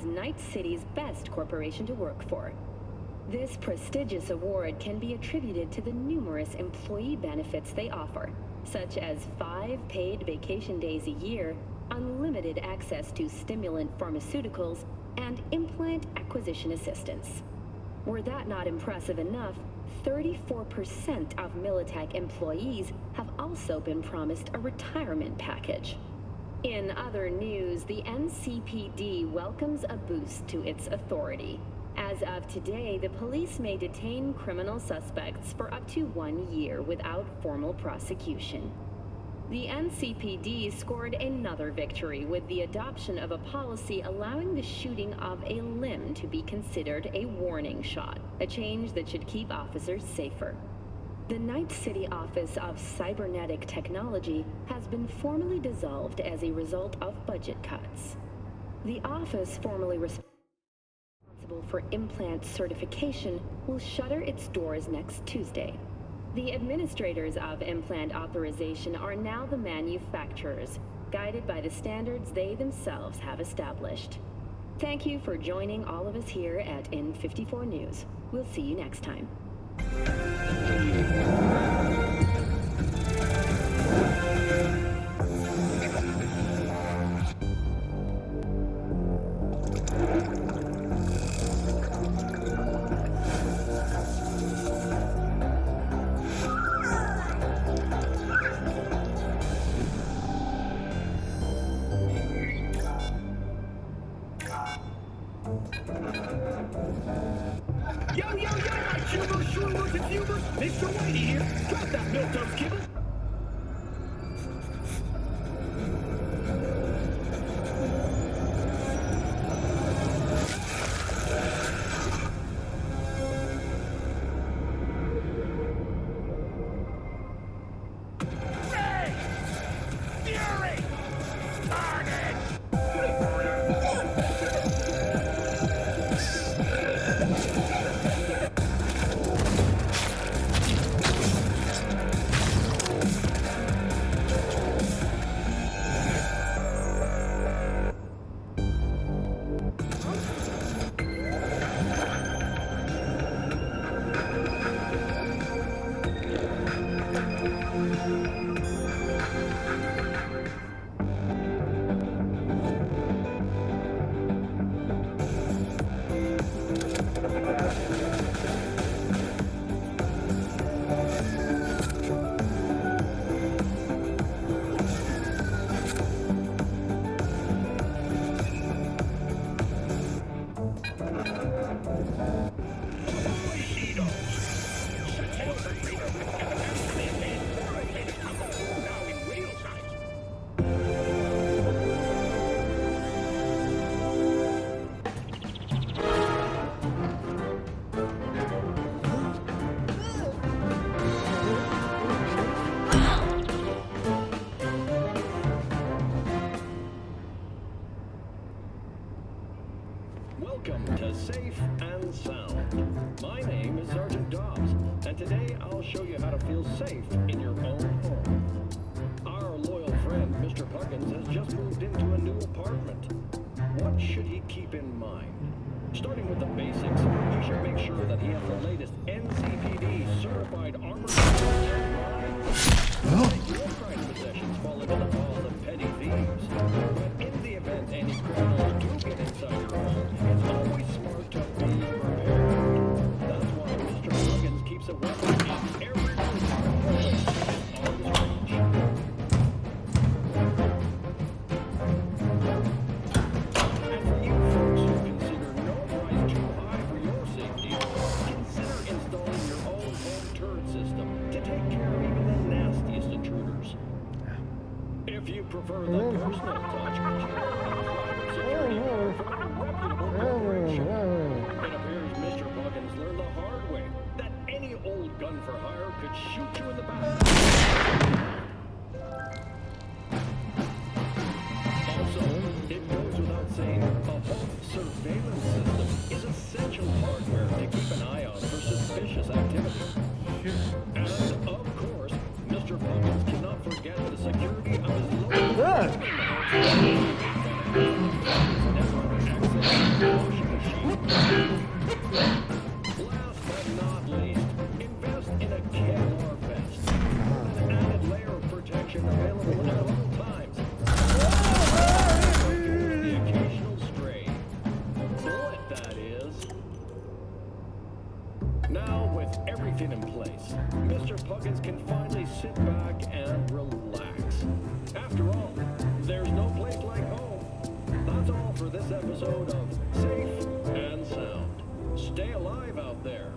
as Night City's best corporation to work for. This prestigious award can be attributed to the numerous employee benefits they offer, such as 5 paid vacation days a year, unlimited access to stimulant pharmaceuticals, and implant acquisition assistance. Were that not impressive enough, 34% of Militech employees have also been promised a retirement package. In other news, the NCPD welcomes a boost to its authority. As of today, the police may detain criminal suspects for up to 1 year without formal prosecution. The NCPD scored another victory with the adoption of a policy allowing the shooting of a limb to be considered a warning shot, a change that should keep officers safer. The Night City Office of Cybernetic Technology has been formally dissolved as a result of budget cuts. The office formerly responsible for implant certification will shutter its doors next Tuesday. The administrators of implant authorization are now the manufacturers, guided by the standards they themselves have established. Thank you for joining all of us here at N54 News. We'll see you next time. Mr. Whitey here. Drop that milk-toast kibble. Welcome to Safe and Sound. My name is Sergeant Dobbs, and today I'll show you how to feel safe in your own home. Our loyal friend, Mr. Puggins, has just moved into a new apartment. What should he keep in mind? Starting with the basics, he should make sure that he has the latest NCPD certified armor. Your crime possessions fall into the paws of petty thieves. But in the event any criminals do get inside your home, it's always smart to be prepared. That's why Mr. Puggins keeps a weapon in every place on his range. And for you folks who consider no price too high for your safety, consider installing your own home turret system to take care of even the nastiest intruders. If you prefer the personal touch, security from a reputable corporation. It appears Mr. Puggins learned the hard way that any old gun for hire could shoot you in the back. Also, it goes without saying, a home surveillance system is essential hardware to keep an eye out for suspicious activity. And, of course, Mr. Puggins cannot forget the security of his local washing machine. Last but not least, invest in a Kevlar vest. An added layer of protection available at all times. The occasional stray bullet, that is. Now, with everything in place, Mr. Puggins can finally sit back and relax. After all, there's no place like home. That's all for this episode of Safe and Sound. Stay alive out there.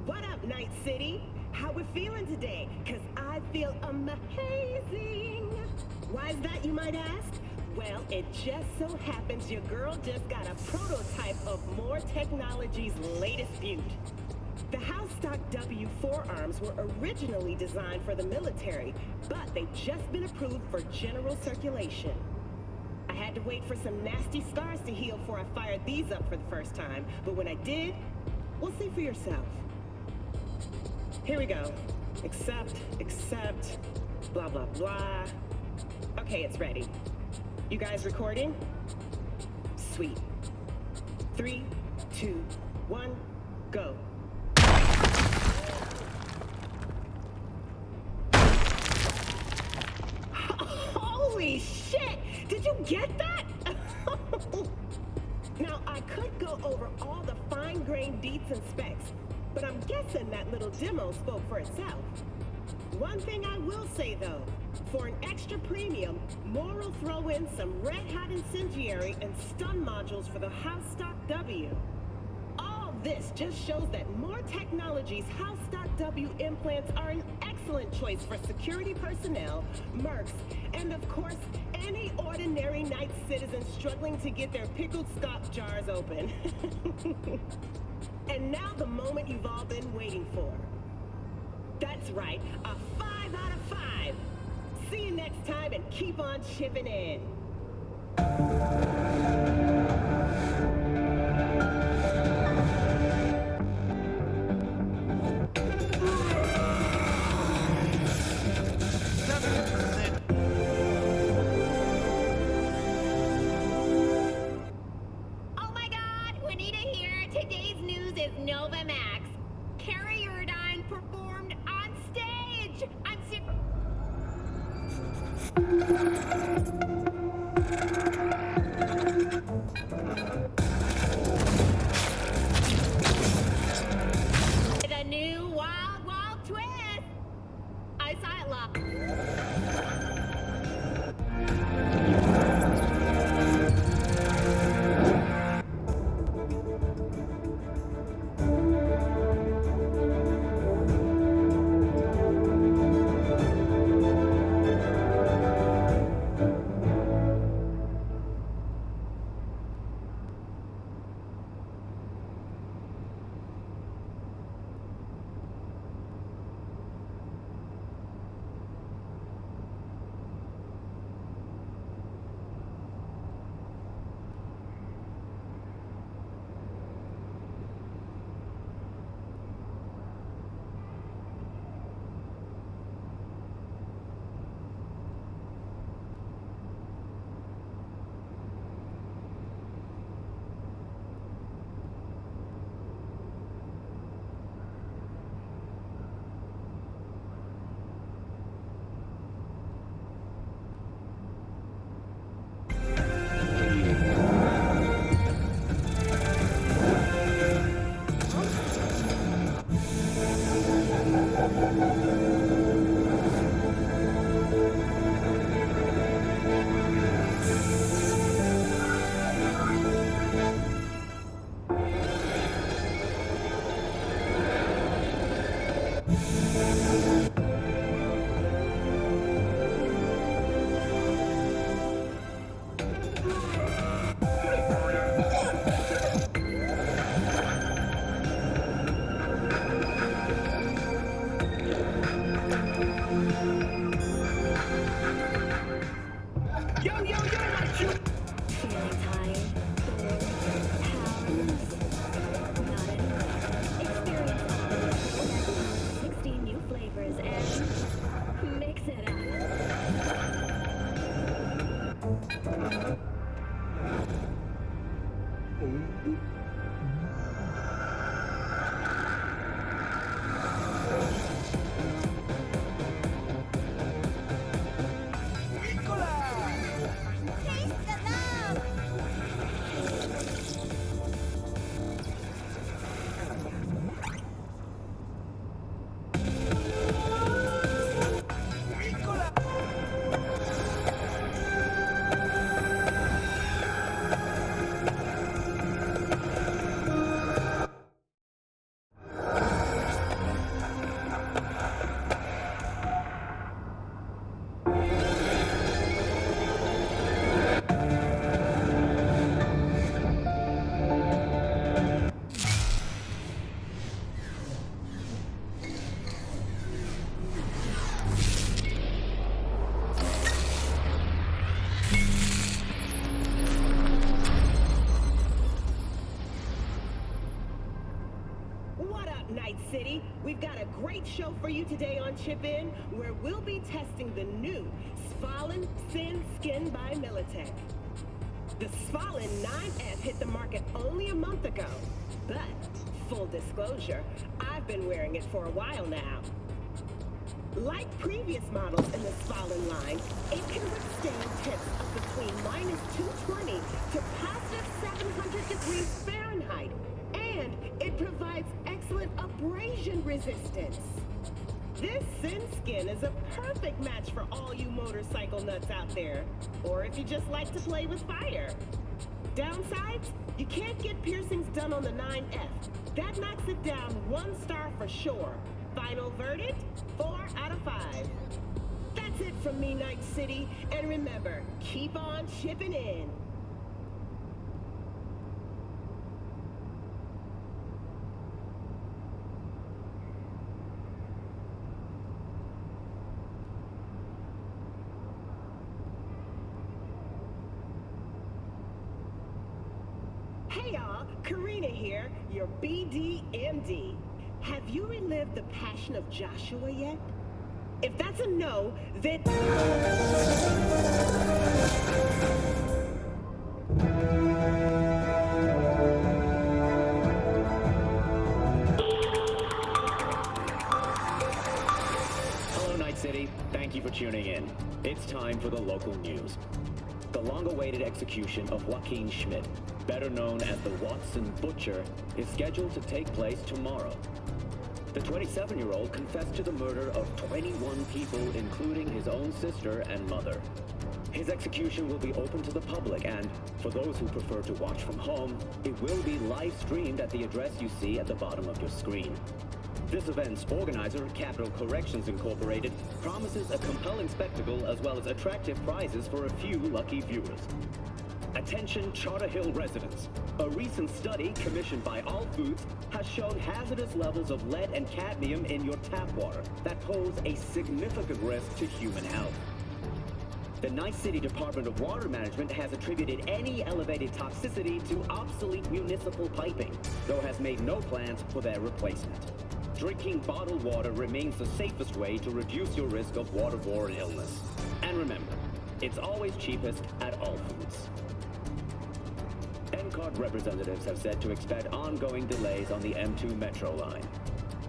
What up, Night City? How we feeling today? Cause I feel amazing. Why is that, you might ask? Well, it just so happens your girl just got a prototype of More Technology's latest beaut. The House Stock W forearms were originally designed for the military, but they've just been approved for general circulation. I had to wait for some nasty scars to heal before I fired these up for the first time, but when I did, we'll see for yourself. Here we go. Accept, blah, blah, blah. Okay, it's ready. You guys recording? Sweet. 3, 2, 1, go. Holy shit! Did you get that? Now, I could go over all the fine-grained deets and specs, but I'm guessing that little demo spoke for itself. One thing I will say, though, for an extra premium, More will throw in some red-hot incendiary and stun modules for the House Stock W. All this just shows that More Technologies' House Stock W implants are an excellent choice for security personnel, mercs, and of course, any ordinary night citizen struggling to get their pickled scotch jars open. And now the moment you've all been waiting for. That's right, a 5 out of 5. See you next time and keep on chipping in. Oh my God, Juanita here. Today's news is Novamax. Carrie Urdine performed on stage. I'm sick. The new Wild Wild Twist. I saw it live. City, we've got a great show for you today on Chip In, where we'll be testing the new Svalin Sin Skin by Militech. tech. The Svalin 9F hit the market only a month ago, but full disclosure, I've been wearing it for a while now. Like previous models in the Svalin line, it can withstand temps of between -220 to positive 700 degrees Fahrenheit, and it provides excellent abrasion resistance. This Sin Skin is a perfect match for all you motorcycle nuts out there, or if you just like to play with fire. Downsides? You can't get piercings done on the 9F. That knocks it down 1 star for sure. Final verdict? 4 out of 5. That's it from me, Night City. And remember, keep on chipping in. Hey y'all, Karina here, your BDMD. Have you relived the Passion of Joshua yet? If that's a no, then... Hello, Night City. Thank you for tuning in. It's time for the local news. The long-awaited execution of Joaquin Schmidt, better known as the Watson Butcher, is scheduled to take place tomorrow. The 27-year-old confessed to the murder of 21 people, including his own sister and mother. His execution will be open to the public, and for those who prefer to watch from home, it will be live-streamed at the address you see at the bottom of your screen. This event's organizer, Capital Corrections Incorporated, promises a compelling spectacle as well as attractive prizes for a few lucky viewers. Attention Charter Hill residents. A recent study commissioned by All Foods has shown hazardous levels of lead and cadmium in your tap water that pose a significant risk to human health. The Night City Department of Water Management has attributed any elevated toxicity to obsolete municipal piping, though has made no plans for their replacement. Drinking bottled water remains the safest way to reduce your risk of waterborne illness. And remember, it's always cheapest at All Foods. NCART representatives have said to expect ongoing delays on the M2 Metro line.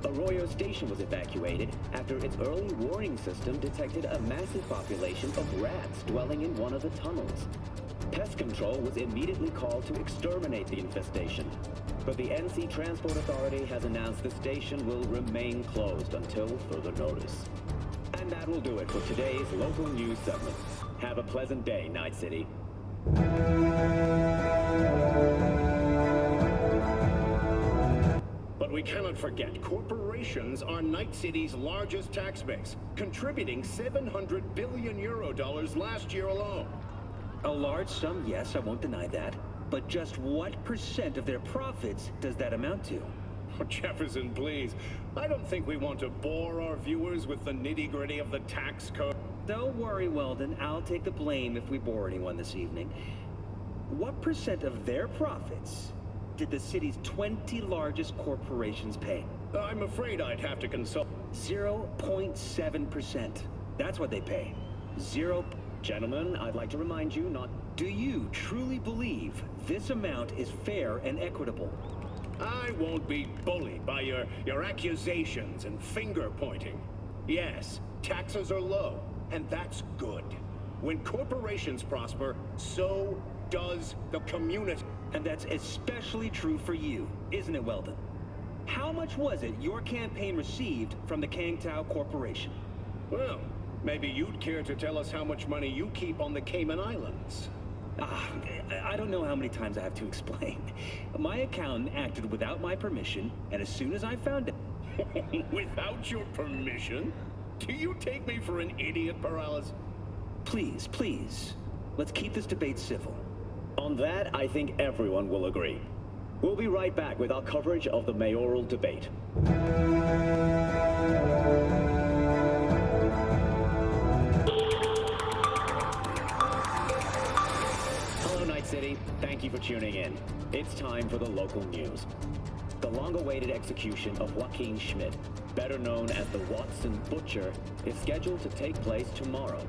Arroyo Station was evacuated after its early warning system detected a massive population of rats dwelling in one of the tunnels. Pest control was immediately called to exterminate the infestation, but the NC Transport Authority has announced the station will remain closed until further notice. And that will do it for today's local news segment. Have a pleasant day, Night City. But we cannot forget, corporations are Night City's largest tax base, contributing 700 billion euro dollars last year alone. A large sum, yes, I won't deny that. But just what % of their profits does that amount to? Oh, Jefferson, please. I don't think we want to bore our viewers with the nitty-gritty of the tax code. Don't worry, Weldon. I'll take the blame if we bore anyone this evening. What % of their profits did the city's 20 largest corporations pay? I'm afraid I'd have to consult. 0.7%. That's what they pay. Zero. Gentlemen, I'd like to remind you not... Do you truly believe this amount is fair and equitable? I won't be bullied by your accusations and finger-pointing. Yes, taxes are low, and that's good. When corporations prosper, so does the community. And that's especially true for you, isn't it, Weldon? How much was it your campaign received from the Kangtao Corporation? Well, maybe you'd care to tell us how much money you keep on the Cayman Islands. I don't know how many times I have to explain. My accountant acted without my permission, and as soon as I found it... Without your permission? Do you take me for an idiot, Perales? Please, please. Let's keep this debate civil. On that, I think everyone will agree. We'll be right back with our coverage of the mayoral debate. Hello, Night City. Thank you for tuning in. It's time for the local news. The long-awaited execution of Joaquin Schmidt, better known as the Watson Butcher, is scheduled to take place tomorrow.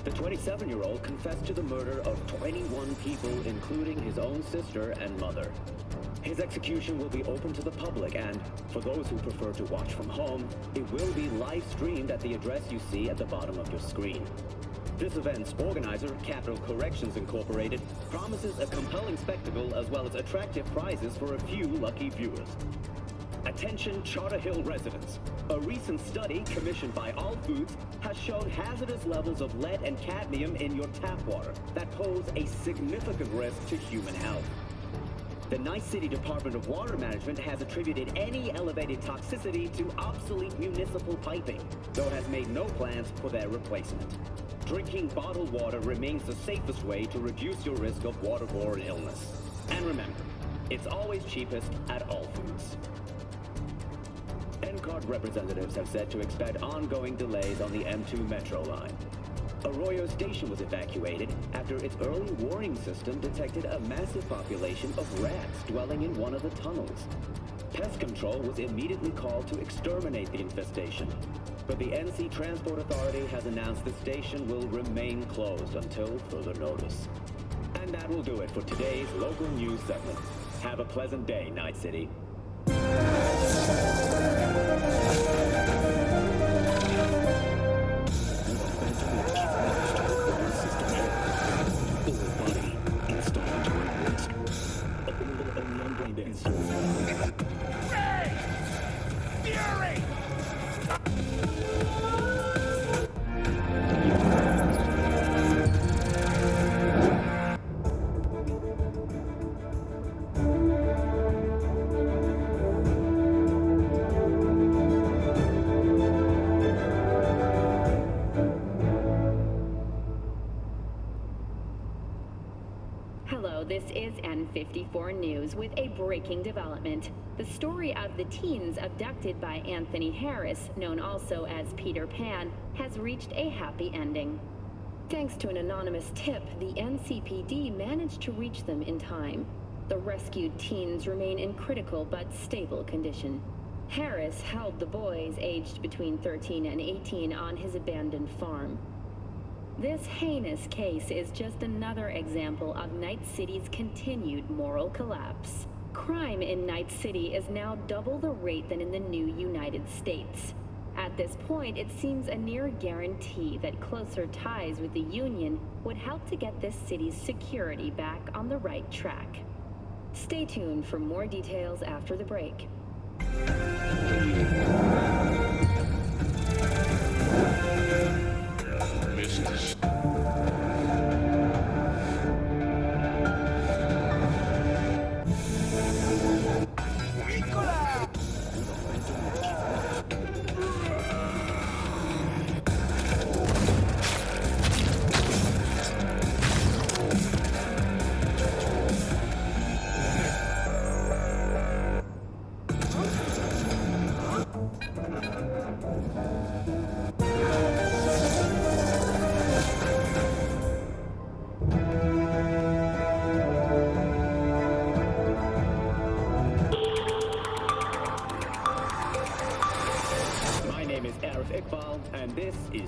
The 27-year-old confessed to the murder of 21 people, including his own sister and mother. His execution will be open to the public, and for those who prefer to watch from home, it will be live-streamed at the address you see at the bottom of your screen. This event's organizer, Capital Corrections Incorporated, promises a compelling spectacle as well as attractive prizes for a few lucky viewers. Attention Charter Hill residents. A recent study commissioned by All Foods has shown hazardous levels of lead and cadmium in your tap water that pose a significant risk to human health. The Night City Department of Water Management has attributed any elevated toxicity to obsolete municipal piping, though has made no plans for their replacement. Drinking bottled water remains the safest way to reduce your risk of waterborne illness. And remember, it's always cheapest at All Foods. NCART representatives have said to expect ongoing delays on the M2 Metro line. Arroyo Station was evacuated after its early warning system detected a massive population of rats dwelling in one of the tunnels. Pest control was immediately called to exterminate the infestation, but the NC Transport Authority has announced the station will remain closed until further notice. And that will do it for today's local news segment. Have a pleasant day, Night City. This is N54 News with a breaking development. The story of the teens abducted by Anthony Harris, known also as Peter Pan, has reached a happy ending. Thanks to an anonymous tip, the NCPD managed to reach them in time. The rescued teens remain in critical but stable condition. Harris held the boys aged between 13 and 18 on his abandoned farm. This heinous case is just another example of Night City's continued moral collapse. Crime in Night City is now double the rate than in the new United States. At this point, it seems a near guarantee that closer ties with the Union would help to get this city's security back on the right track. Stay tuned for more details after the break.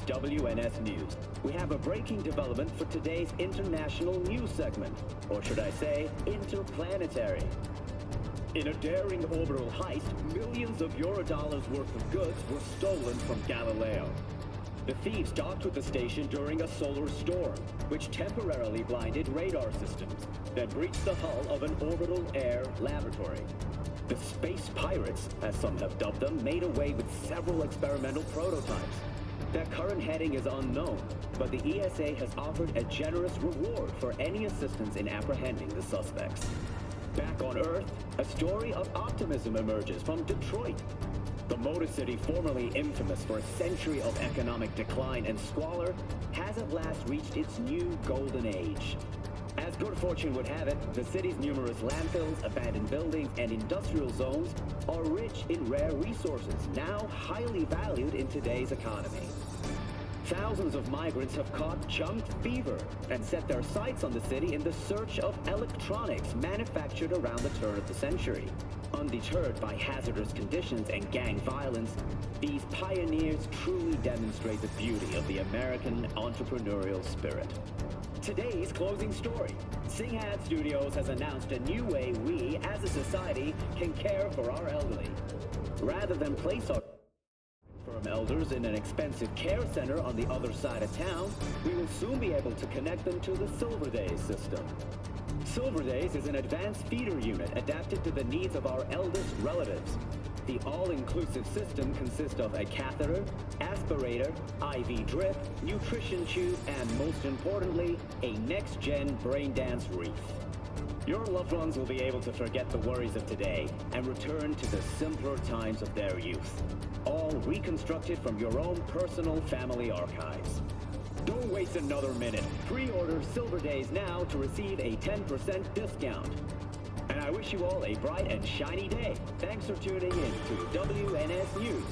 WNS News. We have a breaking development for today's international news segment, or should I say, interplanetary. In a daring orbital heist, millions of Eurodollars worth of goods were stolen from Galileo. The thieves docked with the station during a solar storm, which temporarily blinded radar systems, then breached the hull of an orbital air laboratory. The space pirates, as some have dubbed them, made away with several experimental prototypes. Their current heading is unknown, but the ESA has offered a generous reward for any assistance in apprehending the suspects. Back on Earth, a story of optimism emerges from Detroit. The Motor City, formerly infamous for a century of economic decline and squalor, has at last reached its new golden age. As good fortune would have it, the city's numerous landfills, abandoned buildings, and industrial zones are rich in rare resources, now highly valued in today's economy. Thousands of migrants have caught junk fever and set their sights on the city in the search of electronics manufactured around the turn of the century. Undeterred by hazardous conditions and gang violence, these pioneers truly demonstrate the beauty of the American entrepreneurial spirit. Today's closing story. Singhad Studios has announced a new way we, as a society, can care for our elderly. Rather than place our infirm elders in an expensive care center on the other side of town, we will soon be able to connect them to the Silver Days system. Silver Days is an advanced feeder unit adapted to the needs of our eldest relatives. The all-inclusive system consists of a catheter, aspirator, IV drip, nutrition tube, and most importantly, a next-gen brain dance wreath. Your loved ones will be able to forget the worries of today and return to the simpler times of their youth. All reconstructed from your own personal family archives. Don't waste another minute. Pre-order Silver Days now to receive a 10% discount. And I wish you all a bright and shiny day. Thanks for tuning in to WNS News.